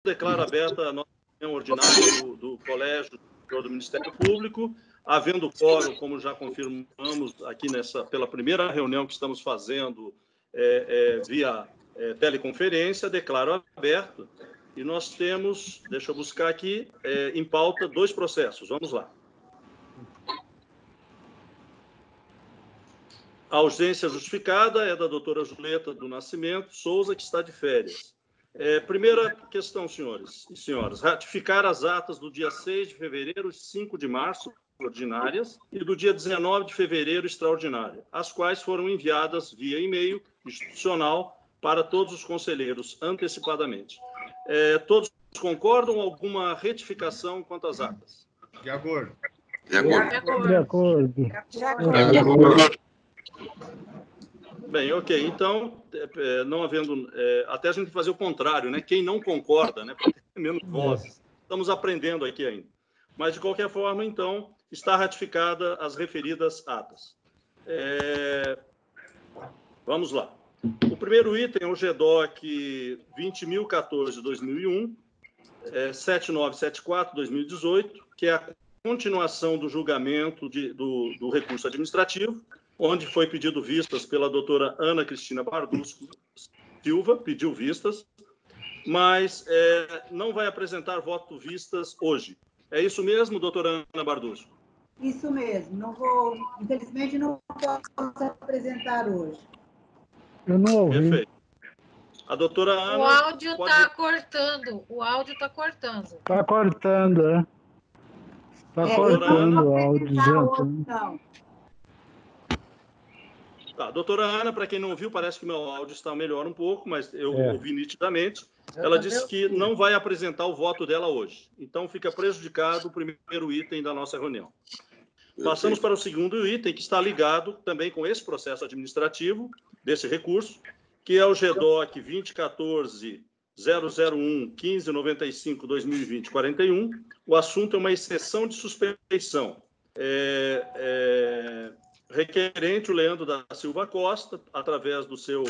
declaro aberta a nossa reunião ordinária do Colégio do Ministério Público. Havendo quórum, como já confirmamos aqui pela primeira reunião que estamos fazendo via teleconferência, declaro aberto. E nós temos, deixa eu buscar aqui, em pauta 2 processos. Vamos lá. A ausência justificada é da doutora Julieta do Nascimento Souza, que está de férias. Primeira questão, senhores e senhoras. Ratificar as atas do dia 6 de fevereiro e 5 de março, ordinárias, e do dia 19 de fevereiro, extraordinária, as quais foram enviadas via e-mail institucional para todos os conselheiros antecipadamente. Todos concordam? Alguma retificação quanto às atas? De acordo. De acordo. De acordo. De acordo. Bem, ok. Então, não havendo... até a gente fazer o contrário, né? Quem não concorda, né? Para ter menos vozes. Estamos aprendendo aqui ainda. Mas, de qualquer forma, então, está ratificada as referidas atas. Vamos lá. O primeiro item é o GDOC 20.014/2001, 7974/2018, que é a continuação do julgamento do recurso administrativo, onde foi pedido vistas pela doutora Ana Cristina Bardusco Silva, pediu vistas, mas não vai apresentar voto vistas hoje. É isso mesmo, doutora Ana Bardusco? Isso mesmo. Não vou, infelizmente, não posso apresentar hoje. Eu não ouvi. Perfeito. A doutora Ana... O áudio está cortando. O áudio está cortando. Está cortando, é? Está cortando o áudio. Não. Tá, doutora Ana, para quem não viu, parece que meu áudio está melhor um pouco, mas eu ouvi nitidamente. Ela disse que não vai apresentar o voto dela hoje. Então, fica prejudicado o primeiro item da nossa reunião. Passamos para o segundo item, que está ligado também com esse processo administrativo, desse recurso, que é o GDOC 2014-001-1595-2020-41. O assunto é uma exceção de suspeição. Requerente, o Leandro da Silva Costa, através do seu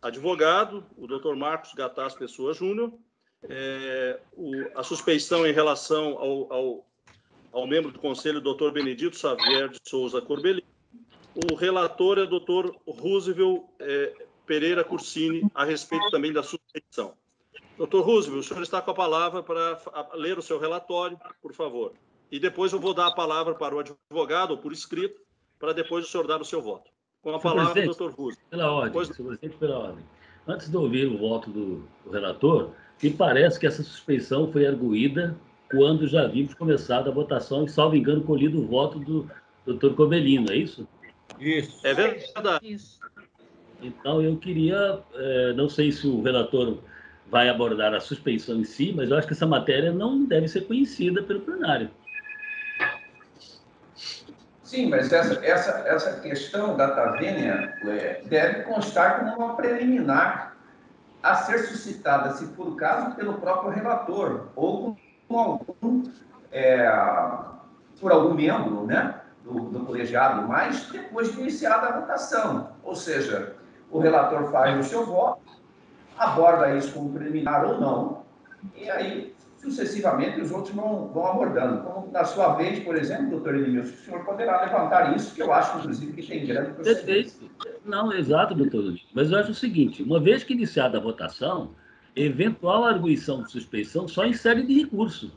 advogado, o Dr. Marcos Gataz Pessoa Júnior, a suspeição em relação ao membro do Conselho, Dr. Benedito Xavier de Souza Corbelli. O relator é o Dr. Roosevelt Pereira Cursini, a respeito também da suspeição. Dr. Roosevelt, o senhor está com a palavra para ler o seu relatório, por favor. E depois eu vou dar a palavra para o advogado, ou por escrito, para depois o senhor dar o seu voto. Com a palavra, doutor Roosevelt. Pela ordem, senhor presidente, pela ordem. Antes de ouvir o voto do relator, me parece que essa suspeição foi arguída quando já havíamos começado a votação e, salvo engano, colhido o voto do doutor Corbellino, é isso? Isso. É verdade. Isso. Então, eu queria, não sei se o relator vai abordar a suspeição em si, mas eu acho que essa matéria não deve ser conhecida pelo plenário. Sim, mas essa questão da Tavênia deve constar como uma preliminar a ser suscitada, se for o caso, pelo próprio relator ou por algum membro, né, do colegiado, mas depois de iniciada a votação. Ou seja, o relator faz o seu voto, aborda isso como preliminar ou não, e aí, sucessivamente, os outros vão abordando. Como, na sua vez, por exemplo, doutor Edmilson, o senhor poderá levantar isso, que eu acho, inclusive, que tem grande procedência. Não, exato, doutor Luiz. Mas eu acho o seguinte, uma vez que iniciada a votação, eventual arguição de suspeição só em série de recurso.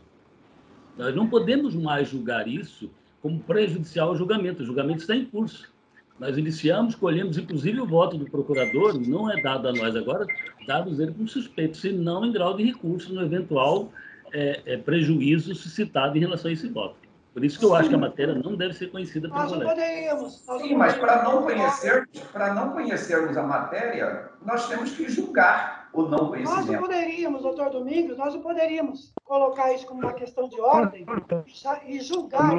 Nós não podemos mais julgar isso como prejudicial ao julgamento. O julgamento está em curso. Nós iniciamos, colhemos, inclusive, o voto do procurador, não é dado a nós agora, dados ele como suspeito, senão em grau de recurso no eventual prejuízo suscitado em relação a esse voto. Por isso que eu acho que a matéria não deve ser conhecida pelo Nós não colega. poderíamos. Sim, mas para não conhecermos a matéria, nós temos que julgar o não Nós conhecimento. não poderíamos, doutor Domingos, nós não poderíamos colocar isso como uma questão de ordem e julgar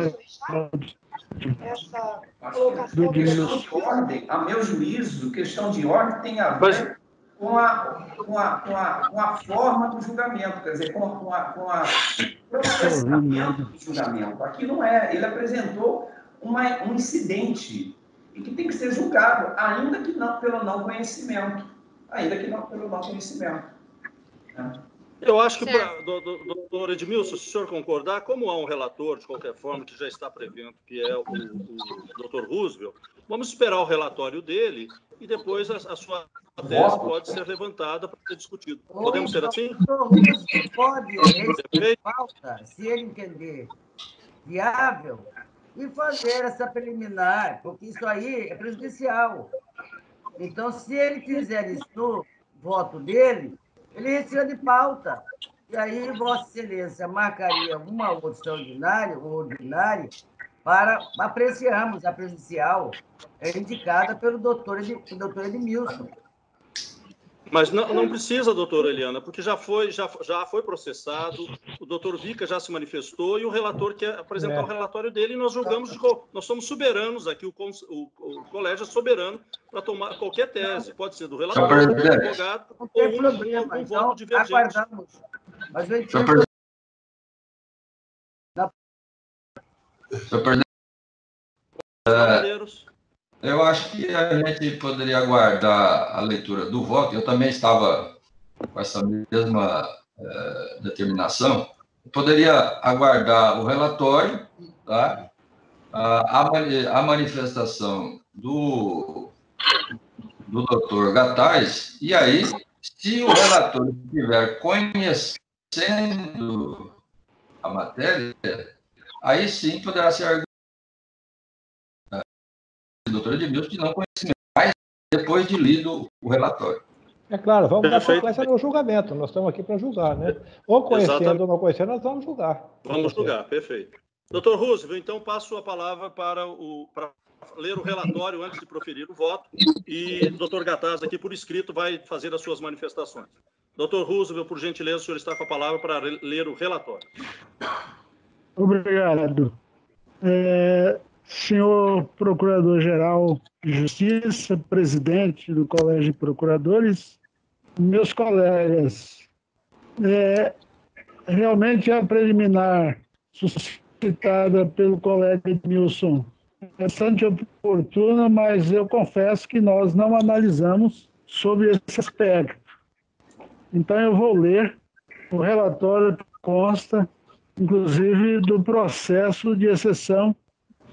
essa colocação. Questão de ordem, a meu juízo, questão de ordem tem a ver com a forma do julgamento, quer dizer, com a processamento do julgamento. Aqui não é, ele apresentou um incidente e que tem que ser julgado, ainda que não pelo não conhecimento. Ainda que não pelo não conhecimento. Né? Eu acho que, Certo. doutor Edmilson, se o senhor concordar, como há um relator, de qualquer forma, que já está prevendo, que é o doutor Roosevelt, vamos esperar o relatório dele e depois a sua tese pode ser levantada para ser discutido. Podemos ser assim? O doutor Russo pode receber Perfeito? pauta, se ele entender viável, e fazer essa preliminar, porque isso aí é prejudicial. Então, se ele fizer isso no voto dele, ele retira de pauta. E aí, Vossa Excelência marcaria uma outra extraordinária ou ordinária para apreciarmos a prejudicial indicada pelo doutor Edmilson. Mas não precisa, doutora Eliana, porque já foi processado, o doutor Vica já se manifestou e o relator quer apresentar o relatório dele e nós julgamos, nós somos soberanos aqui, o colégio é soberano para tomar qualquer tese, pode ser do relator, do advogado, Não ou tem problema. um Então, voto divergente. aguardamos. Mas eu entendo... Eu acho que a gente poderia aguardar a leitura do voto. Eu também estava com essa mesma determinação. Eu poderia aguardar o relatório, tá? A manifestação do doutor Gataz, e aí, se o relator estiver conhecendo a matéria, aí sim poderá ser argumentado do doutor Edmilson de não conhecimento, mas depois de lido o relatório. É claro, vamos dar sequência no julgamento, nós estamos aqui para julgar, né? Ou conhecendo ou não conhecendo, nós vamos julgar. Vamos julgar, perfeito. Doutor Roosevelt, então passo a palavra para ler o relatório antes de proferir o voto e o doutor Gataz aqui por escrito vai fazer as suas manifestações. Doutor Roosevelt, por gentileza, o senhor está com a palavra para ler o relatório. Obrigado. Senhor Procurador-Geral de Justiça, presidente do Colégio de Procuradores, meus colegas, realmente a preliminar suscitada pelo colega Edmilson é bastante oportuna, mas eu confesso que nós não analisamos sobre esse aspecto. Então eu vou ler o relatório que consta, inclusive, do processo de exceção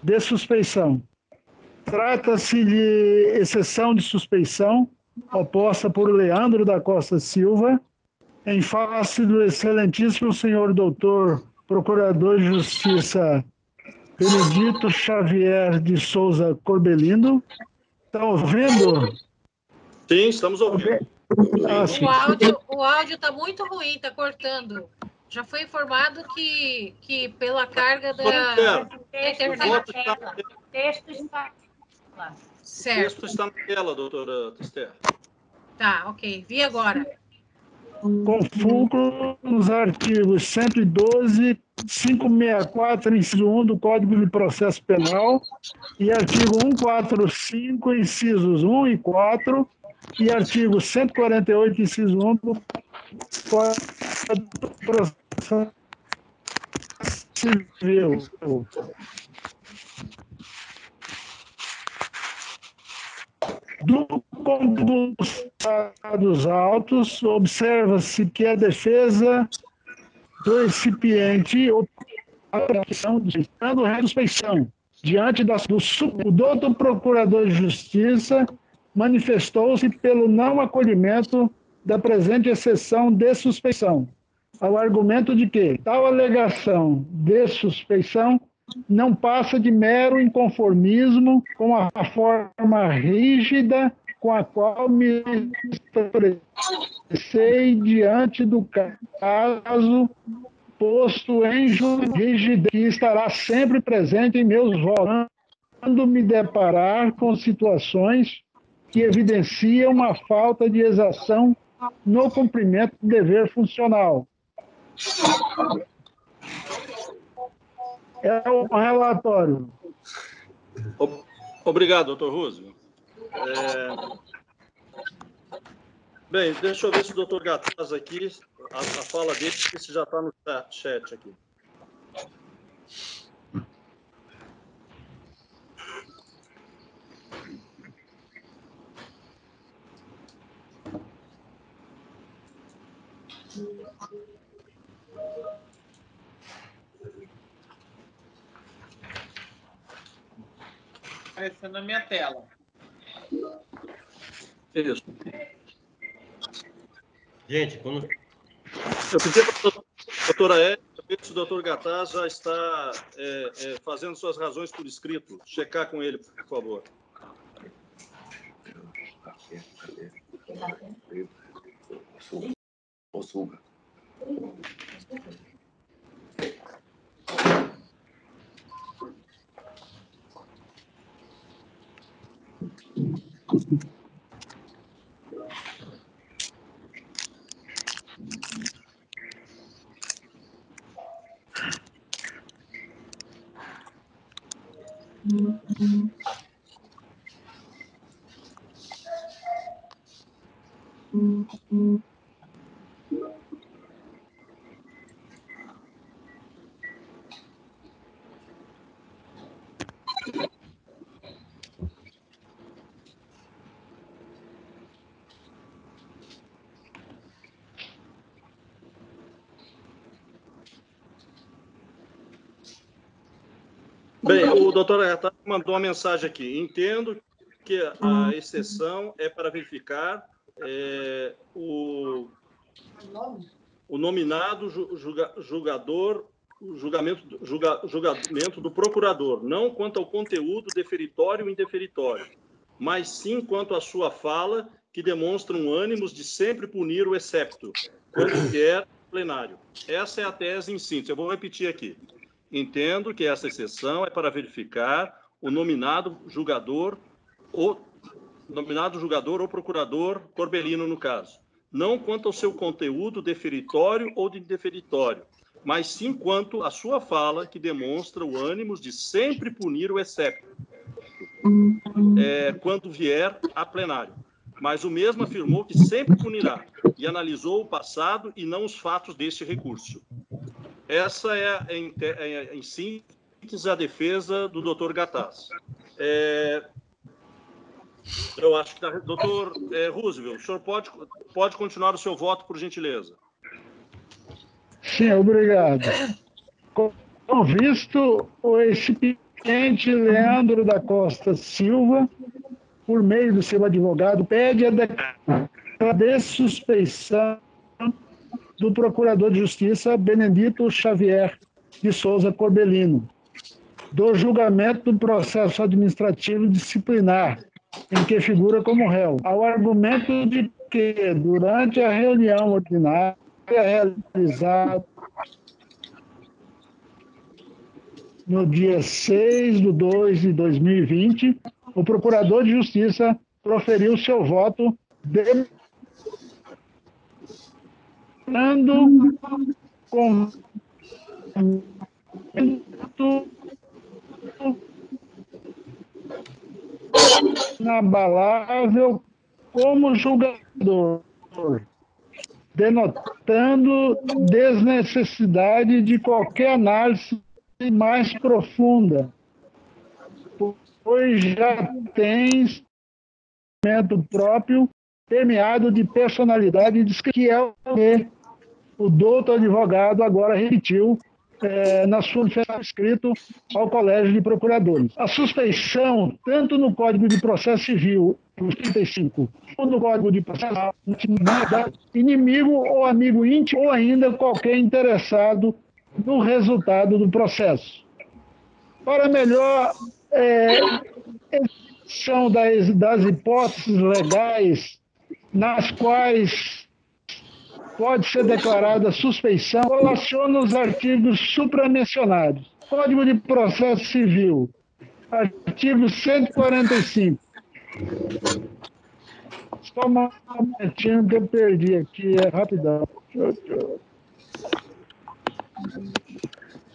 de suspeição. Trata-se de exceção de suspeição oposta por Leandro da Costa Silva, em face do excelentíssimo senhor doutor Procurador de Justiça Benedito Xavier de Souza Corbelindo. Estão ouvindo? Sim, estamos ouvindo. O áudio está muito ruim, está cortando. Já foi informado que pela carga da internet... O texto está lá. Certo. O texto está na tela, doutora Esther. Tá, ok. Vi agora. Com fulcro nos artigos 112, 564, inciso 1 do Código de Processo Penal e artigo 145, incisos 1 e 4 e artigo 148, inciso 1 do Código de Processo Civil. Do conteúdo dos autos, observa-se que a defesa do recipiente a aplicação de suspeição diante do doutor Procurador de Justiça manifestou-se pelo não acolhimento da presente exceção de suspeição, ao argumento de que tal alegação de suspeição não passa de mero inconformismo com a forma rígida com a qual me expressei diante do caso posto em rigidez, que estará sempre presente em meus votos, quando me deparar com situações que evidenciam uma falta de exação no cumprimento do dever funcional. É o relatório. Obrigado, doutor Roosevelt. Bem, deixa eu ver se o doutor Gataz aqui, a fala dele, se já está no chat aqui. Aparecendo na minha tela. Isso. Gente, quando... Eu pedi para a doutora Érica ver se o doutor Gattaz já está fazendo suas razões por escrito. Checar com ele, por favor. Bem, o doutor Gattaz mandou uma mensagem aqui. Entendo que a exceção é para verificar o nominado julgador, o julgamento do procurador, não quanto ao conteúdo deferitório ou indeferitório, mas sim quanto à sua fala, que demonstra um ânimo de sempre punir o excepto, quando vier plenário. Essa é a tese em síntese. Eu vou repetir aqui. Entendo que essa exceção é para verificar o nominado julgador ou procurador Corbellino, no caso, não quanto ao seu conteúdo deferitório ou indeferitório, mas sim quanto à sua fala, que demonstra o ânimo de sempre punir o excepto, quando vier a plenário. Mas o mesmo afirmou que sempre punirá e analisou o passado e não os fatos deste recurso. Essa é, em síntese, a defesa do doutor Gattaz. Eu acho que, doutor Roosevelt, o senhor pode continuar o seu voto, por gentileza. Sim, obrigado. Com visto, o recipiente Leandro da Costa Silva, por meio do seu advogado, pede a declaração de suspeição do Procurador de Justiça Benedito Xavier de Souza Corbellino, do julgamento do processo administrativo disciplinar, em que figura como réu, ao argumento de que, durante a reunião ordinária realizada no dia 6/2/2020, o Procurador de Justiça proferiu seu voto com inabalável como julgador, denotando desnecessidade de qualquer análise mais profunda, pois já tem instrumento próprio permeado de personalidade, que é o doutor advogado agora repetiu na sua manifestação escrito ao Colégio de Procuradores. A suspeição, tanto no Código de Processo Civil, 35, ou no Código de Processo, inimigo ou amigo íntimo, ou ainda qualquer interessado no resultado do processo. Para melhor execução das hipóteses legais nas quais pode ser declarada suspeição, relaciona os artigos supramencionados. Código de Processo Civil, artigo 145. Só um momentinho que eu perdi aqui, rapidão.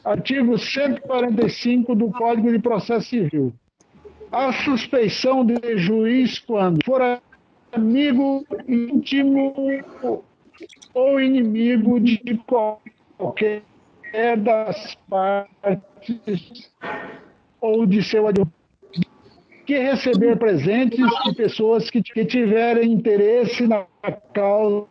Artigo 145 do Código de Processo Civil. A suspeição de juiz quando for amigo íntimo ou inimigo de qualquer das partes ou de seu advogado, que receber presentes de pessoas que tiverem interesse na causa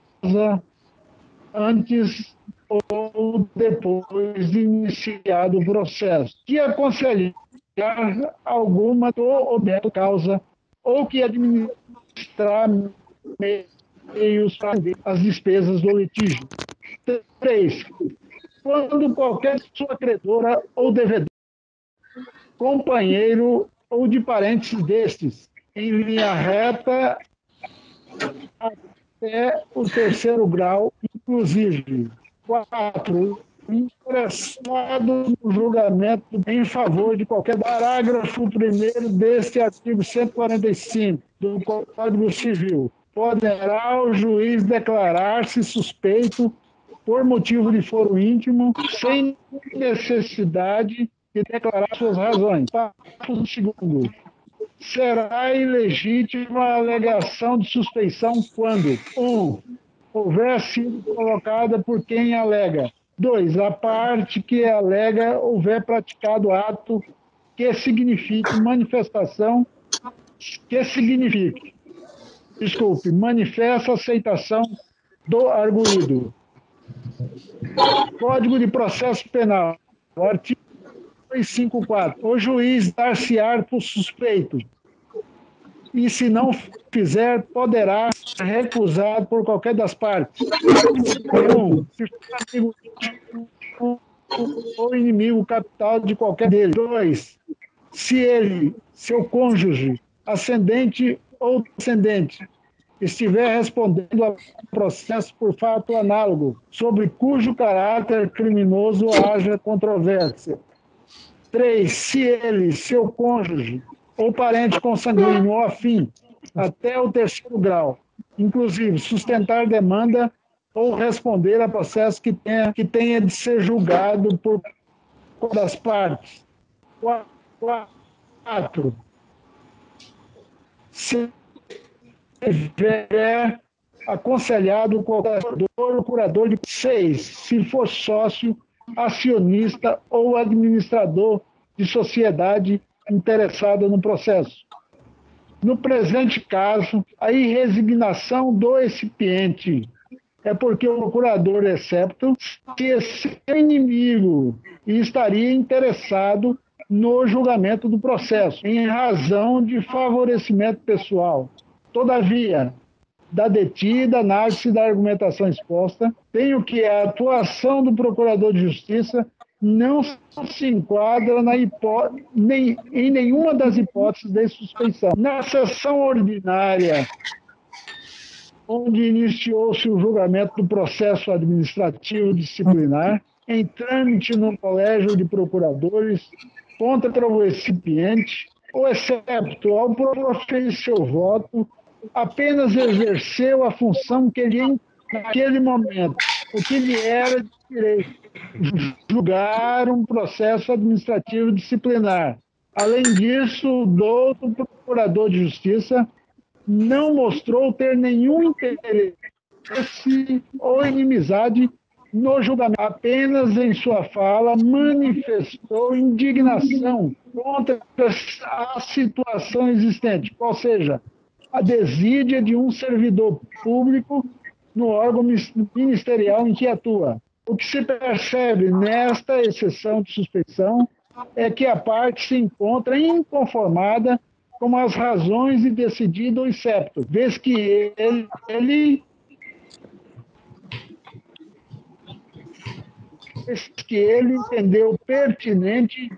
antes ou depois de iniciado o processo, que aconselhar alguma do objeto causa ou que administrar meios para as despesas do litígio. 3. Quando qualquer pessoa credora ou devedor, companheiro ou de parentes destes, em linha reta até o 3º grau, inclusive. 4. Interessado no julgamento em favor de qualquer parágrafo 1º deste artigo 145 do Código Civil. Poderá o juiz declarar-se suspeito por motivo de foro íntimo, sem necessidade de declarar suas razões. Parágrafo 2º. Será ilegítima a alegação de suspeição quando 1. Houver sido colocada por quem alega. 2. A parte que alega houver praticado ato que signifique manifesta aceitação do arguido. Código de Processo Penal, artigo 254. O juiz dar-se-á por suspeito e, se não fizer, poderá recusar por qualquer das partes. 1. Se for amigo ou inimigo capital de qualquer deles. 2. Se ele, seu cônjuge, ascendente ou descendente, estiver respondendo a processo por fato análogo, sobre cujo caráter criminoso haja controvérsia. 3. Se ele, seu cônjuge, ou parente consanguíneo ou afim, até o 3º grau, inclusive sustentar demanda ou responder a processo que tenha de ser julgado por das partes. 4. Se tiver aconselhado o procurador de 6, se for sócio, acionista ou administrador de sociedade interessada no processo. No presente caso, a irresignação do recipiente é porque o procurador, excepto se é seu inimigo e estaria interessado no julgamento do processo, em razão de favorecimento pessoal. Todavia, da detida análise da argumentação exposta, tenho que a atuação do Procurador de Justiça não se enquadra em nenhuma das hipóteses de suspeição. Na sessão ordinária, onde iniciou-se o julgamento do processo administrativo disciplinar, em trâmite no Colégio de Procuradores contra o recipiente, ou excepto ao proferir seu voto, apenas exerceu a função que ele, naquele momento, o que lhe era de direito, julgar um processo administrativo disciplinar. Além disso, o douto Procurador de Justiça não mostrou ter nenhum interesse ou inimizade no julgamento. Apenas em sua fala manifestou indignação contra a situação existente, qual seja, a desídia de um servidor público no órgão ministerial em que atua. O que se percebe nesta exceção de suspeição é que a parte se encontra inconformada com as razões de decidido o excepto, vez que ele entendeu pertinente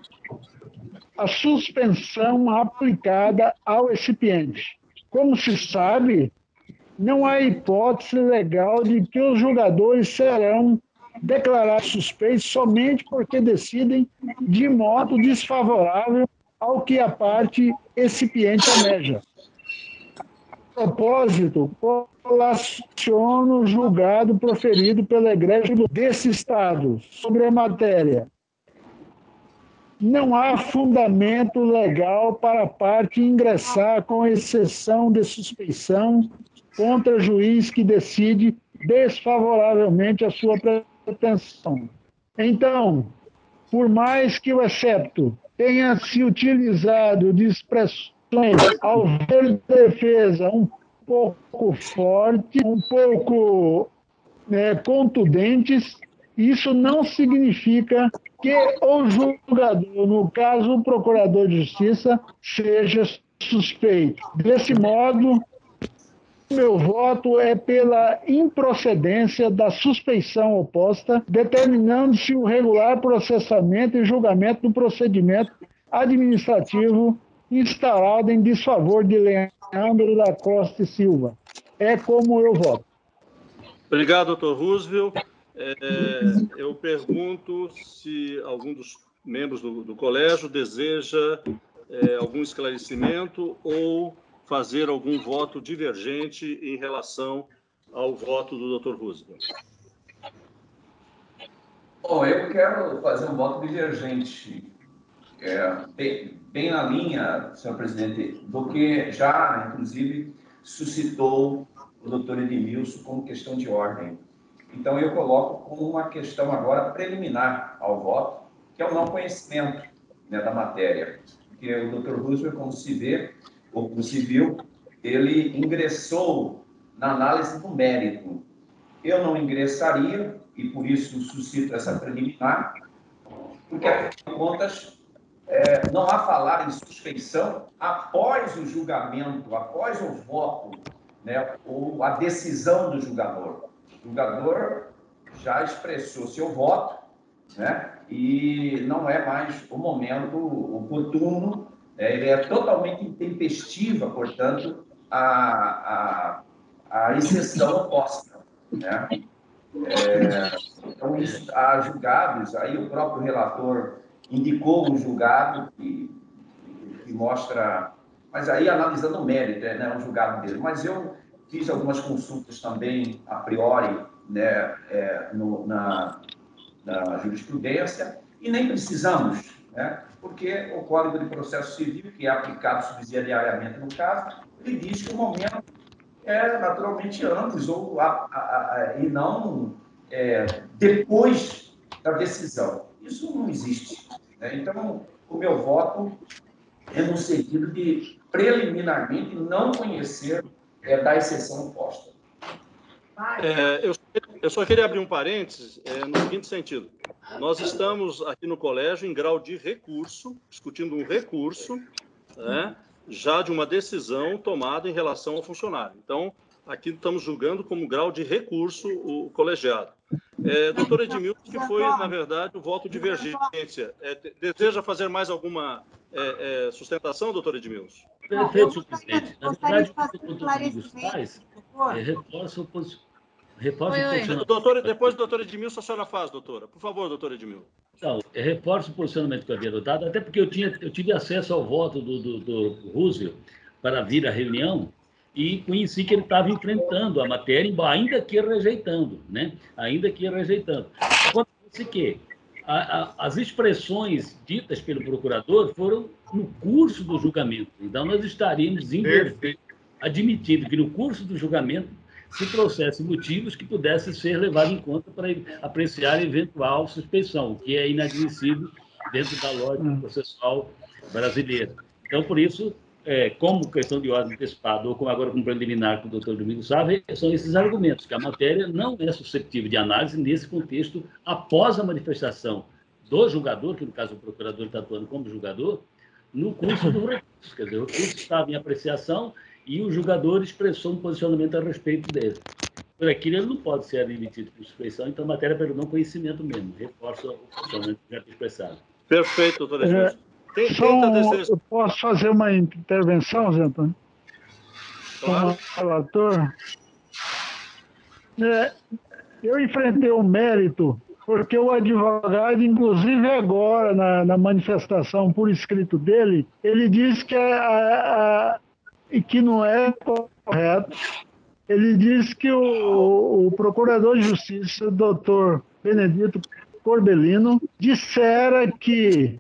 a suspensão aplicada ao recipiente. Como se sabe, não há hipótese legal de que os julgadores serão declarados suspeitos somente porque decidem de modo desfavorável ao que a parte recipiente almeja. A propósito, colaciono o julgado proferido pelo egrégio desse Estado sobre a matéria. Não há fundamento legal para a parte ingressar com exceção de suspeição contra juiz que decide desfavoravelmente a sua pretensão. Então, por mais que o excepto tenha se utilizado de expressões ao ver defesa um pouco forte, um pouco contundentes. Isso não significa que o julgador, no caso o procurador de justiça, seja suspeito. Desse modo, meu voto é pela improcedência da suspeição oposta, determinando-se o regular processamento e julgamento do procedimento administrativo instalado em desfavor de Leandro da Costa e Silva. É como eu voto. Obrigado, doutor Roosevelt. Eu pergunto se algum dos membros do colégio deseja algum esclarecimento ou fazer algum voto divergente em relação ao voto do doutor Roosevelt. Bom, eu quero fazer um voto divergente, bem na linha, senhor presidente, do que já, inclusive, suscitou o doutor Edmilson como questão de ordem. Então, eu coloco como uma questão agora preliminar ao voto, que é o não conhecimento, né, da matéria. Porque o doutor Roosevelt, como se vê, ou como se viu, ele ingressou na análise do mérito. Eu não ingressaria, e por isso suscito essa preliminar, porque, afinal de contas, não há falar em suspeição após o julgamento, após o voto, né, ou a decisão do julgador. O julgador já expressou seu voto, né, e não é mais o momento oportuno, ele é totalmente intempestiva, portanto, a exceção oposta, né? Então, há julgados, aí o próprio relator indicou um julgado que mostra, mas aí analisando o mérito, né, o julgado dele. Mas eu fiz algumas consultas também, a priori, né, na jurisprudência, e nem precisamos, né, porque o Código de Processo Civil, que é aplicado subsidiariamente no caso, ele diz que o momento é naturalmente antes, e não depois da decisão. Isso não existe, né? Então, o meu voto é no sentido de, preliminarmente, não conhecer da exceção posta. Eu só queria abrir um parênteses no seguinte sentido. Nós estamos aqui no colégio em grau de recurso, discutindo um recurso, né, já de uma decisão tomada em relação ao funcionário. Então, aqui estamos julgando como grau de recurso o colegiado. Doutor Edmilson, que foi, na verdade, o voto de divergência. Deseja fazer mais alguma sustentação, doutor Edmilson? Perfeito, senhor presidente. Na verdade, o que o doutor Domingos faz reforça o posicionamento. Depois do doutor Edmilson, a senhora faz, doutora. Por favor, doutor Edmilson. Então, reforça o posicionamento que eu havia adotado, até porque eu tive acesso ao voto do Roosevelt para vir à reunião e conheci que ele estava enfrentando a matéria, ainda que rejeitando, né? Ainda que rejeitando. Acontece que as expressões ditas pelo procurador foram no curso do julgamento. Então, nós estaríamos admitindo que no curso do julgamento se trouxesse motivos que pudessem ser levados em conta para apreciar eventual suspeição, o que é inadmissível dentro da lógica processual brasileira. Então, por isso, como questão de ordem antecipada, ou como agora com preliminar que o doutor Domingos sabe, são esses argumentos, que a matéria não é suscetível de análise nesse contexto, após a manifestação do julgador, que no caso o procurador está atuando como julgador, no curso do recurso. Quer dizer, o recurso estava em apreciação e o julgador expressou um posicionamento a respeito dele. Por aquilo, ele não pode ser admitido por suspeição, então a matéria pelo não conhecimento mesmo, reforça o posicionamento já expressado. Perfeito, doutor Edmilson. Eu posso fazer uma intervenção, Zé Antônio? Claro. Como relator? Eu enfrentei o mérito porque o advogado, inclusive agora, na manifestação por escrito dele, ele diz que não é correto. Ele diz que o procurador de justiça, o doutor Benedito Corbellino, dissera que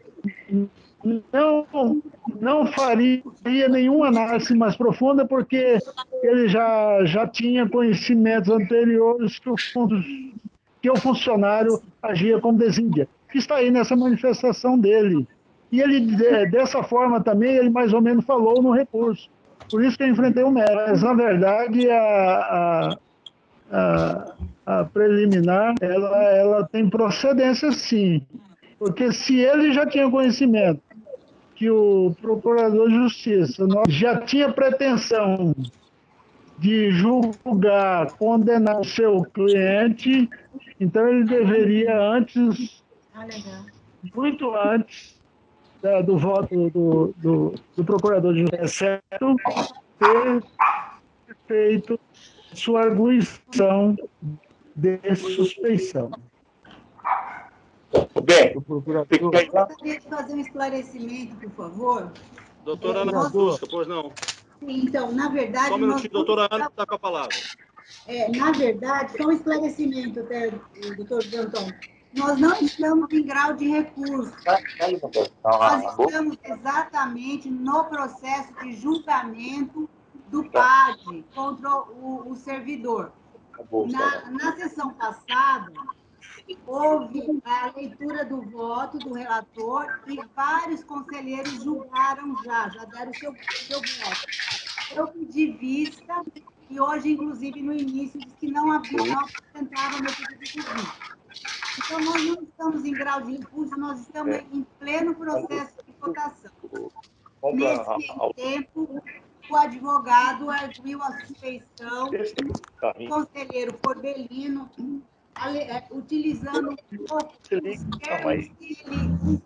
não faria nenhuma análise mais profunda porque ele já tinha conhecimentos anteriores que o funcionário agia como desídia, que está aí nessa manifestação dele. E ele, dessa forma também, ele mais ou menos falou no recurso. Por isso que eu enfrentei o mérito. Mas, na verdade, a preliminar, ela tem procedência, sim. Porque se ele já tinha conhecimento que o procurador de justiça já tinha pretensão de julgar, condenar o seu cliente, então ele deveria antes, muito antes do voto do procurador de justiça, ter feito sua arguição de suspeição. Bem, eu gostaria de fazer um esclarecimento, por favor. Doutora Ana Francisca, pois não. Então, na verdade... Só um minutinho, doutora Ana está com a palavra. Na verdade, só um esclarecimento, até, doutor Antônio. Nós não estamos em grau de recurso. Nós estamos exatamente no processo de julgamento do PAD contra o servidor. Na sessão passada, houve a leitura do voto do relator e vários conselheiros julgaram já deram o seu voto. Eu pedi vista e hoje, inclusive, no início, disse que não apresentava meu pedido de vista. Então, nós não estamos em grau de recurso, nós estamos em pleno processo de votação. Nesse tempo, o advogado arguiu a suspeição do conselheiro Corbelino, utilizando um pouco os termos que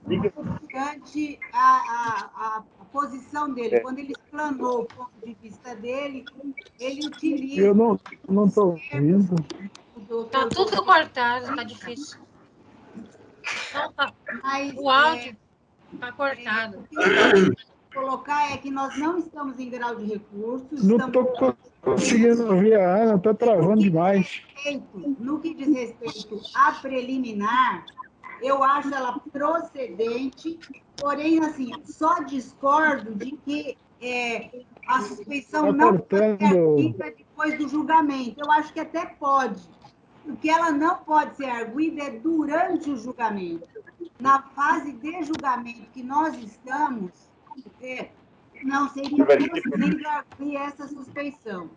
ele, durante a posição dele, quando ele explanou o ponto de vista dele, ele utiliza... Eu não estou ouvindo. Está tudo cortado, está difícil. Não, tá. Mas, o áudio está cortado. O que eu quero colocar é que nós não estamos em grau de recursos. Não estou conseguindo ouvir a Ana, está travando demais. No que diz respeito à preliminar, eu acho ela procedente, porém, assim, só discordo de que a suspeição não pode ser arguida depois do julgamento. Eu acho que até pode. O que ela não pode ser arguida é durante o julgamento. Na fase de julgamento que nós estamos, não seria possível arguir essa suspeição.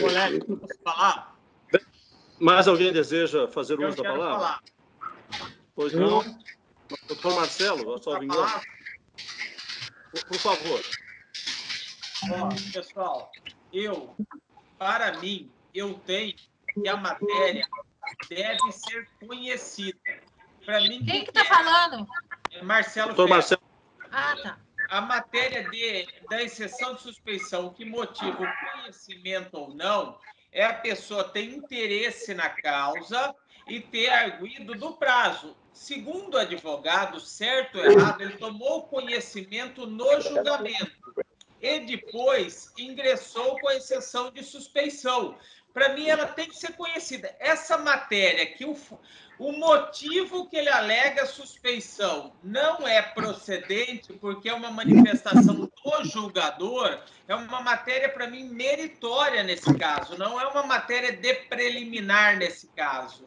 Colega, posso falar? Mais alguém deseja fazer uso da palavra? Falar. Pois não. Doutor Marcelo, a sua engano. Por favor. Ó, pessoal, para mim, eu tenho que a matéria deve ser conhecida. Para mim, quem que está falando? Marcelo. Doutor Marcelo. Ah, tá. A matéria da exceção de suspeição, o que motiva o conhecimento ou não, é a pessoa ter interesse na causa e ter arguido do prazo. Segundo o advogado, certo ou errado, ele tomou conhecimento no julgamento e depois ingressou com exceção de suspeição. Para mim, ela tem que ser conhecida. Essa matéria, que o motivo que ele alega suspeição não é procedente, porque é uma manifestação do julgador, é uma matéria, para mim, meritória nesse caso, não é uma matéria de preliminar nesse caso.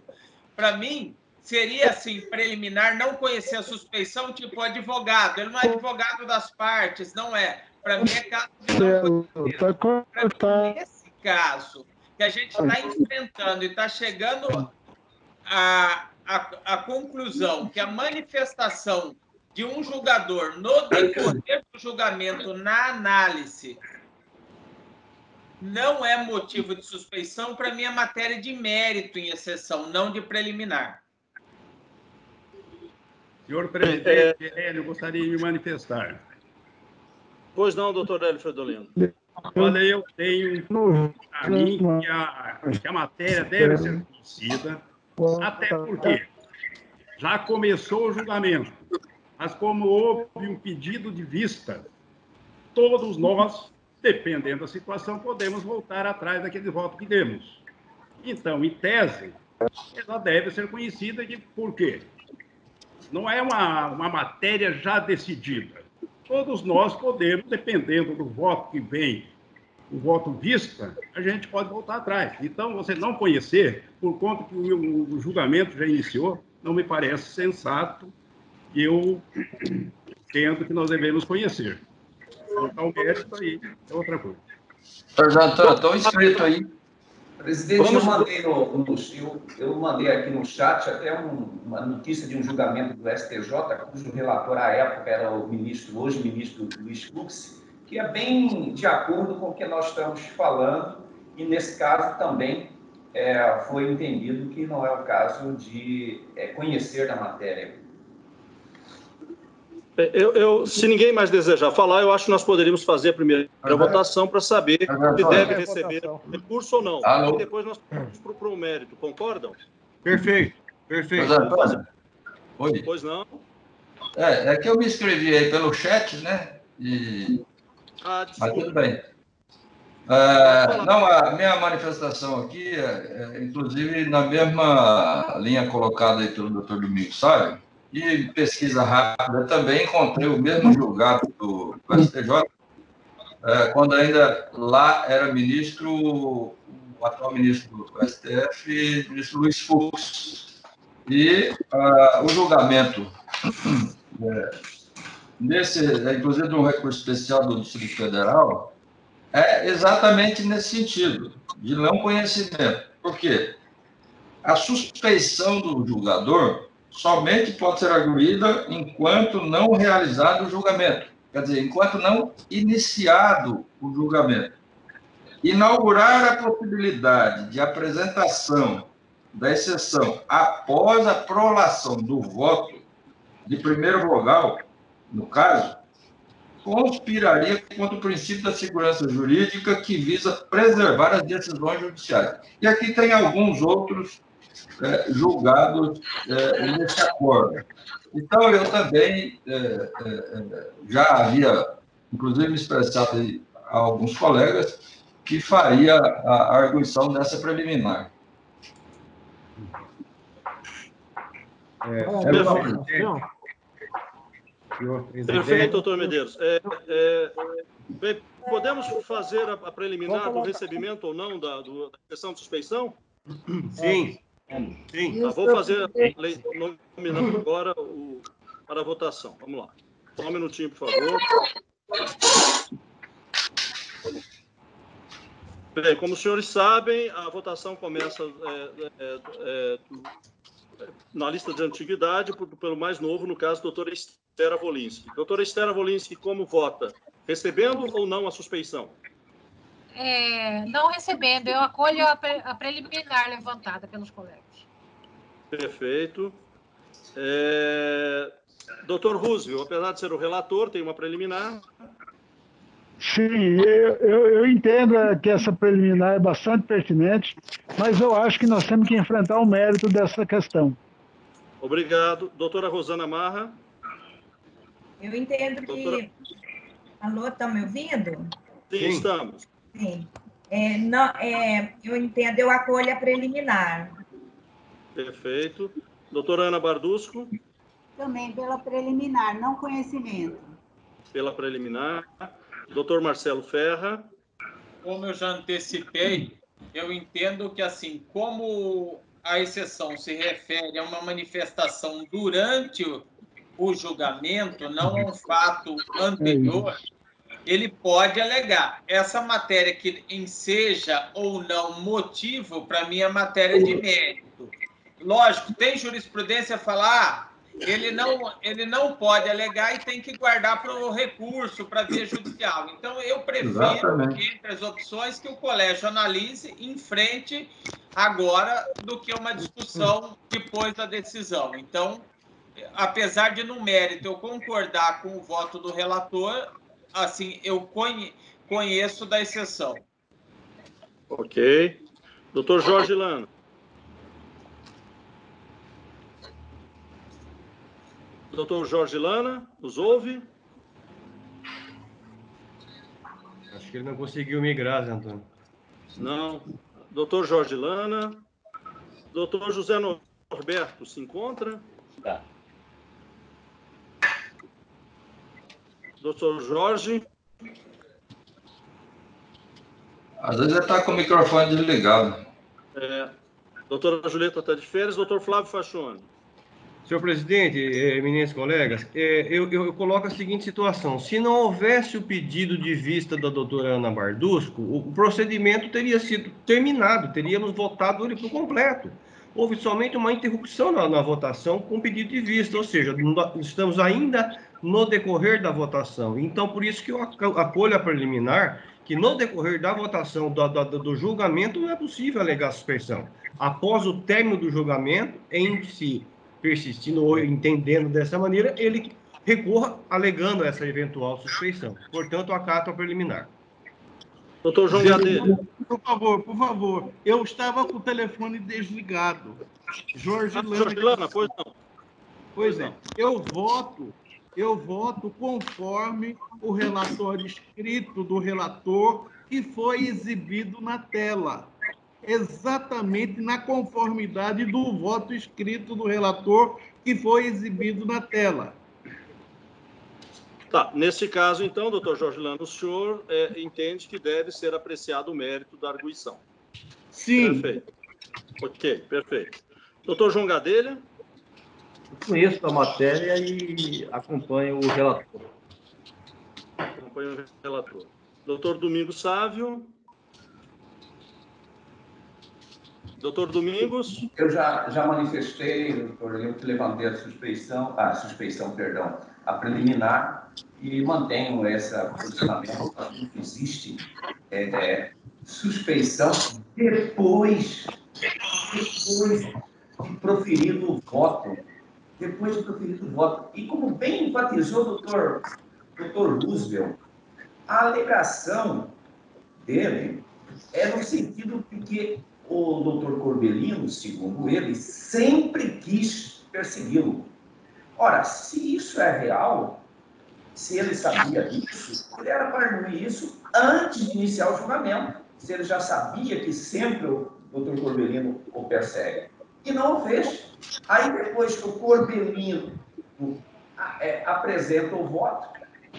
Para mim, seria assim, preliminar, não conhecer a suspeição, tipo advogado. Ele não é advogado das partes, não é. Para mim, é caso de não conhecer. Nesse caso que a gente está enfrentando e está chegando à conclusão que a manifestação de um julgador no decorrer do julgamento, na análise, não é motivo de suspeição, para mim é matéria de mérito em exceção, não de preliminar. Senhor presidente, eu gostaria de me manifestar. Pois não, doutor Hélio Fredolino. Olha, eu tenho para mim que a matéria deve ser conhecida, até porque já começou o julgamento, mas como houve um pedido de vista, todos nós, dependendo da situação, podemos voltar atrás daquele voto que demos. Então, em tese, ela deve ser conhecida por quê? Não é uma matéria já decidida. Todos nós podemos, dependendo do voto que vem, o voto vista, a gente pode voltar atrás. Então, você não conhecer, por conta que o julgamento já iniciou, não me parece sensato, eu entendo que nós devemos conhecer. botar o mérito aí, é outra coisa. Estou inscrito aí. Presidente, eu mandei aqui no chat até uma notícia de um julgamento do STJ, cujo relator à época era o ministro, hoje ministro Luiz Fux, que é bem de acordo com o que nós estamos falando, e nesse caso também foi entendido que não é o caso de conhecer da matéria. Se ninguém mais desejar falar, eu acho que nós poderíamos fazer a primeira votação para saber se deve receber recurso ou não. E depois nós vamos para o mérito. Concordam? Perfeito, perfeito. Oi. Pois não? É que eu me inscrevi aí pelo chat, né? Mas tudo bem. Não, a minha manifestação aqui, inclusive na mesma linha colocada aí pelo doutor Domingos Sávio, e pesquisa rápida também encontrei o mesmo julgado do STJ, quando ainda lá era o atual ministro do STF, ministro Luiz Fux. E o julgamento, inclusive de um recurso especial do Distrito Federal, é exatamente nesse sentido, de não conhecimento. Por quê? A suspeição do julgador somente pode ser arguída enquanto não realizado o julgamento. Quer dizer, enquanto não iniciado o julgamento. Inaugurar a possibilidade de apresentação da exceção após a prolação do voto de primeiro vogal, no caso, conspiraria contra o princípio da segurança jurídica que visa preservar as decisões judiciais. E aqui tem alguns outros julgados nesse acordo. Então, eu também já havia, inclusive, expressado a alguns colegas que faria a arguição dessa preliminar. Perfeito, doutor Medeiros. Bem, podemos fazer a preliminar do recebimento ou não da questão de suspeição? Sim. Sim. Tá, vou fazer nominando agora para a votação. Vamos lá. Só um minutinho, por favor. Bem, como os senhores sabem, a votação começa na lista de antiguidade pelo mais novo, no caso, doutora Esther Avolinski. Doutora Esther Avolinski, como vota? Recebendo ou não a suspeição? Não recebendo. Eu acolho a preliminar levantada pelos colegas. Perfeito. Doutor Roosevelt, apesar de ser o relator, tem uma preliminar. Sim, eu entendo que essa preliminar é bastante pertinente, mas eu acho que nós temos que enfrentar o mérito dessa questão. Obrigado. Doutora Rosana Marra. Eu entendo que... Alô, estão me ouvindo? Sim, estamos. Sim. Eu entendo, eu acolho a preliminar. Perfeito. Doutora Ana Bardusco. Também pela preliminar, não conhecimento. Pela preliminar. Doutor Marcelo Ferra. Como eu já antecipei, eu entendo que, assim, como a exceção se refere a uma manifestação durante o julgamento, não a um fato anterior, ele pode alegar. Essa matéria que enseja ou não motivo, para mim, é matéria de mérito. Lógico, tem jurisprudência a falar, ele não pode alegar e tem que guardar para o recurso, para a via judicial. Então, eu prefiro, entre as opções, que o colégio analise em frente agora do que uma discussão depois da decisão. Então, apesar de, no mérito, eu concordar com o voto do relator, assim, eu conheço da exceção. Ok. Doutor Jorge Lano. Doutor Jorge Lana, nos ouve? Acho que ele não conseguiu migrar, Zé Antônio. Não. Doutor Jorge Lana. Doutor José Norberto, se encontra? Tá. Doutor Jorge. Às vezes ele está com o microfone desligado. Doutora Julieta está de férias. Doutor Flávio Fachoni. Senhor presidente, eminentes colegas, eu coloco a seguinte situação. Se não houvesse o pedido de vista da doutora Ana Bardusco, o procedimento teria sido terminado, teríamos votado ele por completo. Houve somente uma interrupção na votação com pedido de vista, ou seja, estamos ainda no decorrer da votação. Então, por isso que eu acolho a preliminar, que no decorrer da votação do julgamento não é possível alegar suspeição. Após o término do julgamento, em si persistindo ou entendendo dessa maneira, ele recorra alegando essa eventual suspeição. Portanto, acato a preliminar. Doutor João Gadelha. Por favor. Eu estava com o telefone desligado. Jorge Lana, pois não. Pois é. Eu voto conforme o relatório escrito do relator que foi exibido na tela. Exatamente na conformidade do voto escrito do relator que foi exibido na tela. Tá, nesse caso, então, doutor Jorge Lano, o senhor entende que deve ser apreciado o mérito da arguição? Sim. Perfeito. Ok, perfeito. Doutor João Gadelha? Conheço a matéria e acompanho o relator. Acompanho o relator. Doutor Domingos Sávio? Doutor Domingos? Eu já manifestei, doutor, eu levantei a preliminar, e mantenho esse posicionamento. Não existe suspeição depois de proferido o voto. E como bem enfatizou o doutor Roosevelt, a alegação dele é no sentido de que o doutor Corbellino, segundo ele, sempre quis persegui-lo. Ora, se isso é real, se ele sabia disso, ele era para arguir isso antes de iniciar o julgamento. Se ele já sabia que sempre o doutor Corbellino o persegue. E não o fez. Aí, depois que o Corbellino apresenta o voto,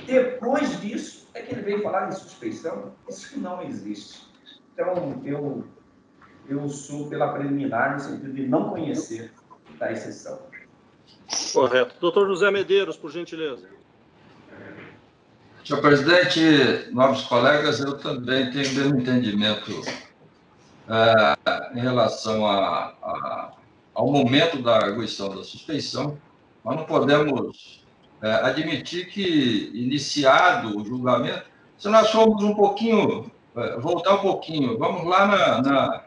depois disso é que ele veio falar em suspeição. Isso não existe. Então, eu sou pela preliminar no sentido de não conhecer da exceção. Correto. Doutor José Medeiros, por gentileza. Senhor presidente, nobres colegas, eu também tenho o mesmo entendimento em relação ao momento da arguição da suspeição. Nós não podemos admitir que, iniciado o julgamento, se nós formos voltar um pouquinho, vamos lá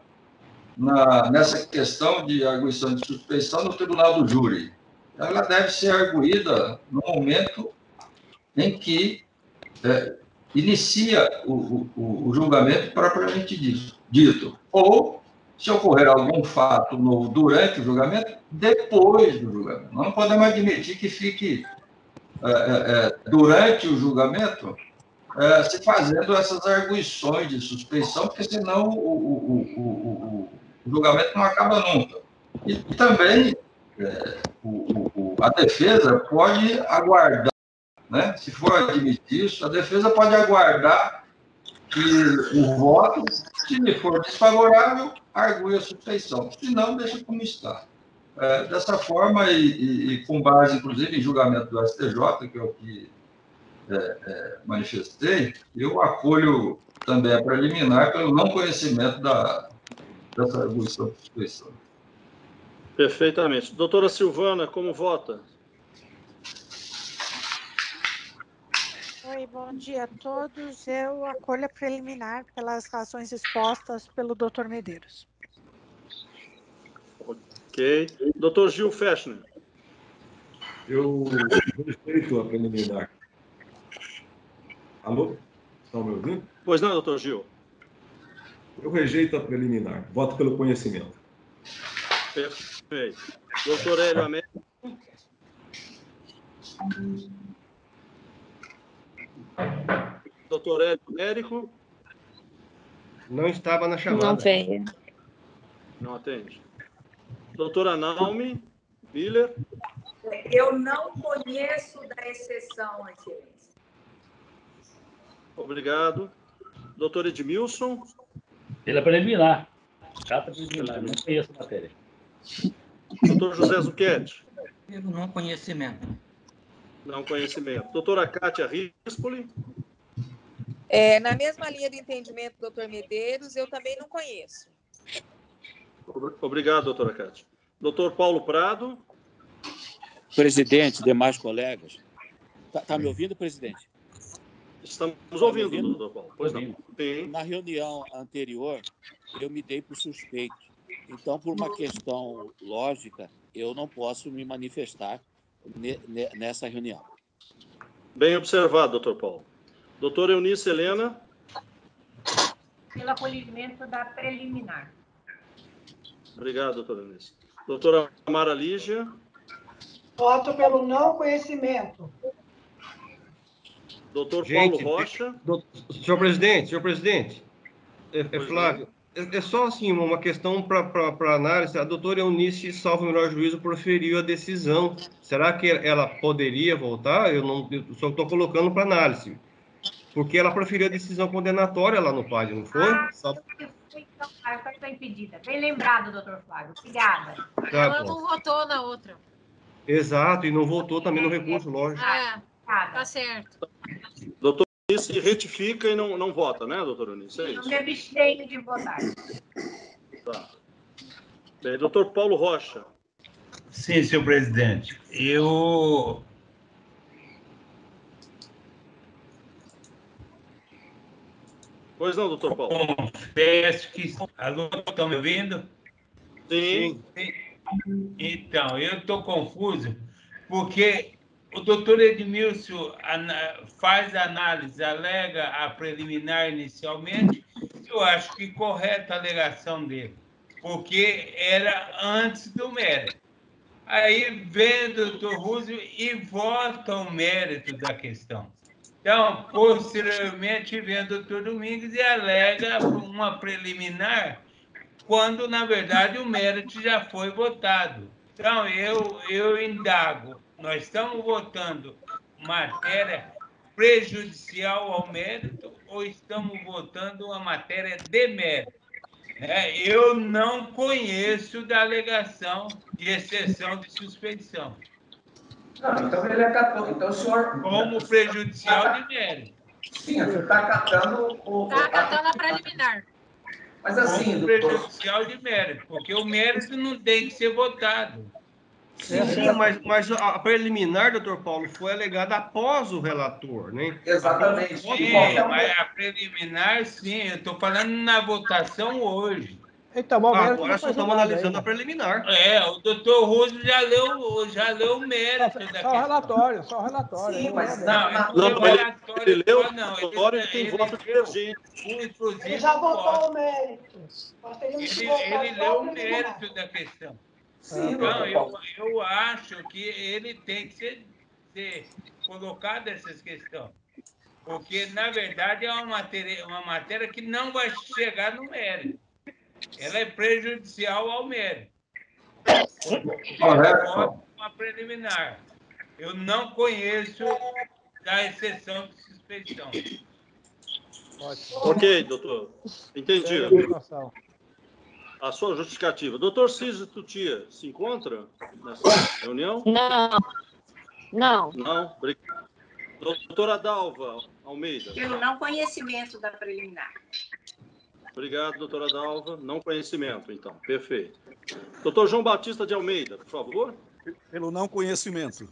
nessa questão de arguição de suspeição no tribunal do júri. Ela deve ser arguída no momento em que inicia o julgamento propriamente dito. Ou, se ocorrer algum fato novo durante o julgamento, depois do julgamento. Nós não podemos admitir que fique, durante o julgamento, se fazendo essas arguições de suspeição, porque senão o julgamento não acaba nunca. E também a defesa pode aguardar, né? Se for admitir isso, a defesa pode aguardar que o voto, se for desfavorável, argue a suspeição. Se não, deixa como está. Dessa forma, e com base, inclusive, em julgamento do STJ, que é o que manifestei, eu acolho também a preliminar pelo não conhecimento dessa arguição de suspeição. Perfeitamente. Doutora Silvana, como vota? Oi, bom dia a todos. Eu acolho a preliminar pelas razões expostas pelo doutor Medeiros. Ok. Doutor Gil Fechner. Eu respeito a preliminar. Alô? Estão me ouvindo? Pois não, doutor Gil. Eu rejeito a preliminar. Voto pelo conhecimento. Perfeito. Doutor Hélio Américo. Doutor Hélio Américo. Não estava na chamada. Não veio. Não atende. Doutora Naomi Miller. Eu não conheço da exceção, Excelência. Obrigado. Doutor Edmilson. Pela preliminar. Cata preliminar, não conheço a matéria. Doutor José Zucchetti. Pelo não conhecimento. Não conhecimento. Doutora Kátia Rispoli. Na mesma linha do entendimento, doutor Medeiros, eu também não conheço. Obrigado, doutora Kátia. Doutor Paulo Prado. Presidente, demais colegas. Está me ouvindo, presidente? Estamos ouvindo, doutor Paulo. Pois não. Sim. Na reunião anterior, eu me dei por suspeito. Então, por uma questão lógica, eu não posso me manifestar nessa reunião. Bem observado, doutor Paulo. Doutora Eunice Helena. Pelo acolhimento da preliminar. Obrigado, doutora Eunice. Doutora Mara Lígia. Voto pelo não conhecimento. Doutor Paulo Rocha. Senhor presidente, Flávio, é só assim uma questão para análise. A doutora Eunice, salvo o melhor juízo, proferiu a decisão. Será que ela poderia voltar? Eu só estou colocando para análise. Porque ela proferiu a decisão condenatória lá no PAD, não foi? Então, a carta está impedida. Bem lembrado, doutor Flávio. Obrigada. Ela não votou na outra. Exato, e não votou também no recurso, lógico. Tá certo. Doutor Eunice retifica e não vota, né, doutor Eunice? É isso. Não me abstenho de votar. Tá. Bem, doutor Paulo Rocha. Sim, senhor presidente. Pois não, doutor Paulo. Confesso que... Alô, estão me ouvindo? Sim. Então, eu estou confuso, porque o doutor Edmilson faz a análise, alega a preliminar inicialmente. Eu acho que correta a alegação dele, porque era antes do mérito. Aí vem o doutor Rússio e vota o mérito da questão. Então, posteriormente, vem o doutor Domingues e alega uma preliminar, quando, na verdade, o mérito já foi votado. Então, eu indago, nós estamos votando matéria prejudicial ao mérito ou estamos votando uma matéria de mérito? Eu não conheço da alegação de exceção de suspeição. Não, então ele acatou. Então o senhor... Como prejudicial de mérito. Sim, o senhor está acatando Está acatando a preliminar. Mas assim... Como prejudicial de mérito, porque o mérito não tem que ser votado. Sim, mas a preliminar, doutor Paulo, foi alegada após o relator, né? Exatamente. Sim, mas a preliminar, sim, eu estou falando na votação hoje. Então, agora nós estamos analisando a preliminar. O doutor Rússio já leu o mérito da questão. Só o relatório. Sim, mas ele leu o relatório e tem voto divergente. Ele já votou o mérito. Ele leu o mérito da questão. Sim, então, eu acho que ele tem que ser colocado essas questões. Porque, na verdade, é uma matéria que não vai chegar no mérito. Ela é prejudicial ao mérito. Uma preliminar. Eu não conheço da exceção de suspeição. Ok, doutor. Entendi. A sua justificativa. Doutor Císio Tutia, se encontra nessa reunião? Não. Não? Obrigado. Doutora Dalva Almeida. Pelo não conhecimento da preliminar. Obrigado, doutora Dalva. Não conhecimento, então. Perfeito. Doutor João Batista de Almeida, por favor. Pelo não conhecimento.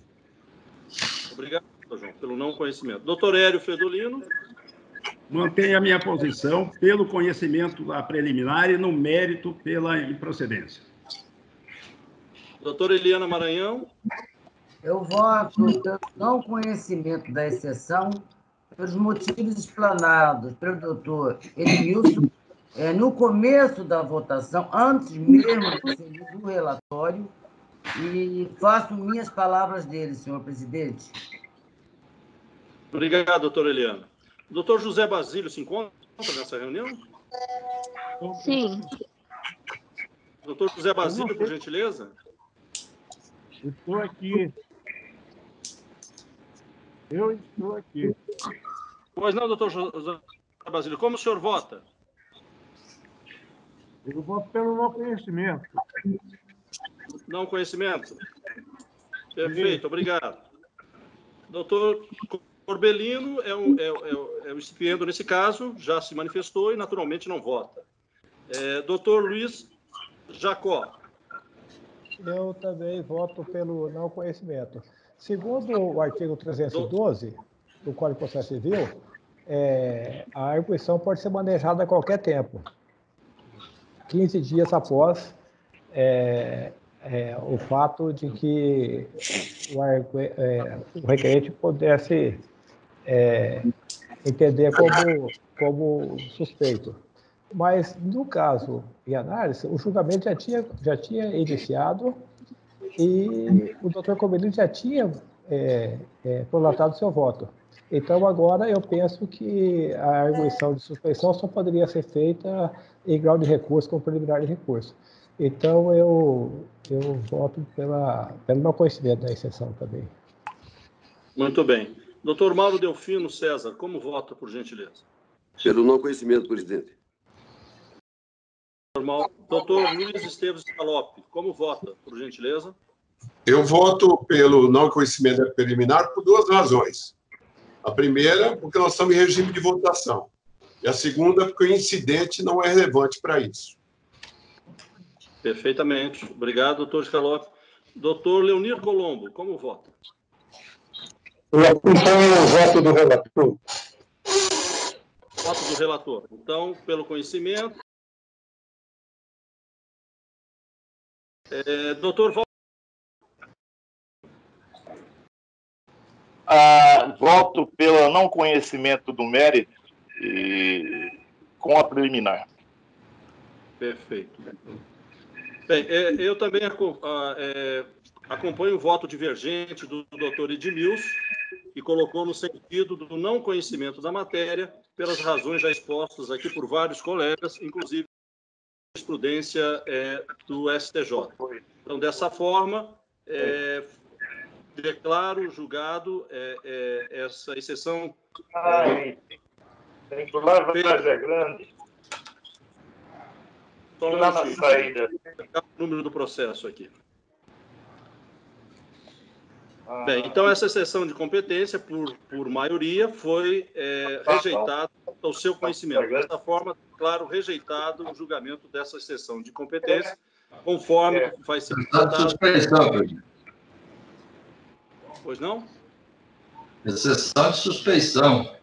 Obrigado, doutor João, pelo não conhecimento. Doutor Hélio Fedolino. Mantenho a minha posição pelo conhecimento da preliminar e no mérito pela improcedência. Doutora Eliana Maranhão. Eu voto pelo não conhecimento da exceção, pelos motivos explanados pelo doutor Edmilson, no começo da votação, antes mesmo de ser lido o relatório, e faço minhas palavras dele, senhor presidente. Obrigado, doutora Eliana. O doutor José Basílio se encontra nessa reunião? Sim. Doutor José Basílio, por gentileza? Estou aqui. Eu estou aqui. Pois não, doutor José Basílio. Como o senhor vota? Eu voto pelo não conhecimento. Não conhecimento? Perfeito, obrigado. Doutor Corbelino é o recipiente nesse caso, já se manifestou e naturalmente não vota. Doutor Luiz Jacó. Eu também voto pelo não conhecimento. Segundo o artigo 312 do Código de Processo Civil, a arguição pode ser manejada a qualquer tempo, 15 dias após o fato de que o requerente pudesse entender como suspeito. Mas, no caso em análise, o julgamento já tinha iniciado e o doutor Corbelino já tinha prolatado seu voto. Então, agora, eu penso que a arguição de suspeição só poderia ser feita em grau de recurso, com preliminar de recurso. Então, eu voto pelo não conhecimento da exceção também. Muito bem. Doutor Mauro Delfino César, como vota, por gentileza? Pelo não conhecimento, presidente. Doutor Luiz Esteves Scalope, como vota, por gentileza? Eu voto pelo não conhecimento preliminar por duas razões. A primeira, porque nós estamos em regime de votação. E a segunda, porque o incidente não é relevante para isso. Perfeitamente. Obrigado, doutor Scalope. Doutor Leonir Colombo, como vota? Eu acompanho o voto do relator. Voto do relator. Então, pelo conhecimento. Doutor Val... Voto pelo não conhecimento do mérito com a preliminar. Perfeito. Bem, eu também acompanho o voto divergente do doutor Edmilson, que colocou no sentido do não conhecimento da matéria, pelas razões já expostas aqui por vários colegas, inclusive a jurisprudência do STJ. Então, dessa forma, declaro julgado essa exceção. Tem que lá é grande. Só lá na saída. O número do processo aqui. Bem, então essa exceção de competência, por maioria, foi rejeitada ao seu conhecimento. Dessa forma, claro, rejeitado o julgamento dessa exceção de competência, conforme vai ser tratado. Pois não? Exceção de suspeição.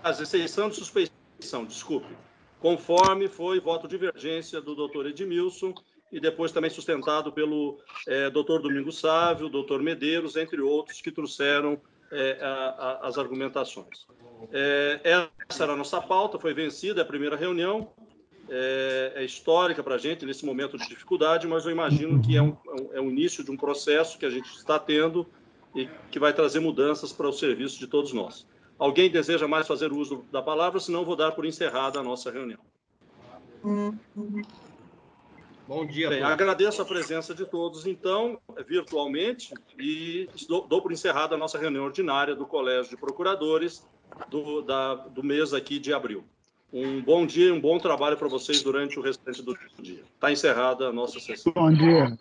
Exceção de suspeição, desculpe. Conforme foi voto de divergência do doutor Edmilson e depois também sustentado pelo doutor Domingos Sávio, doutor Medeiros, entre outros, que trouxeram as argumentações. Essa era a nossa pauta, foi vencida a primeira reunião, é histórica para a gente nesse momento de dificuldade, mas eu imagino que é o início de um processo que a gente está tendo e que vai trazer mudanças para o serviço de todos nós. Alguém deseja mais fazer uso da palavra? Senão, vou dar por encerrada a nossa reunião. Bom dia. Bem, agradeço a presença de todos, então, virtualmente, e dou por encerrada a nossa reunião ordinária do Colégio de Procuradores do mês aqui de abril. Um bom dia e um bom trabalho para vocês durante o restante do dia. Está encerrada a nossa sessão. Bom dia.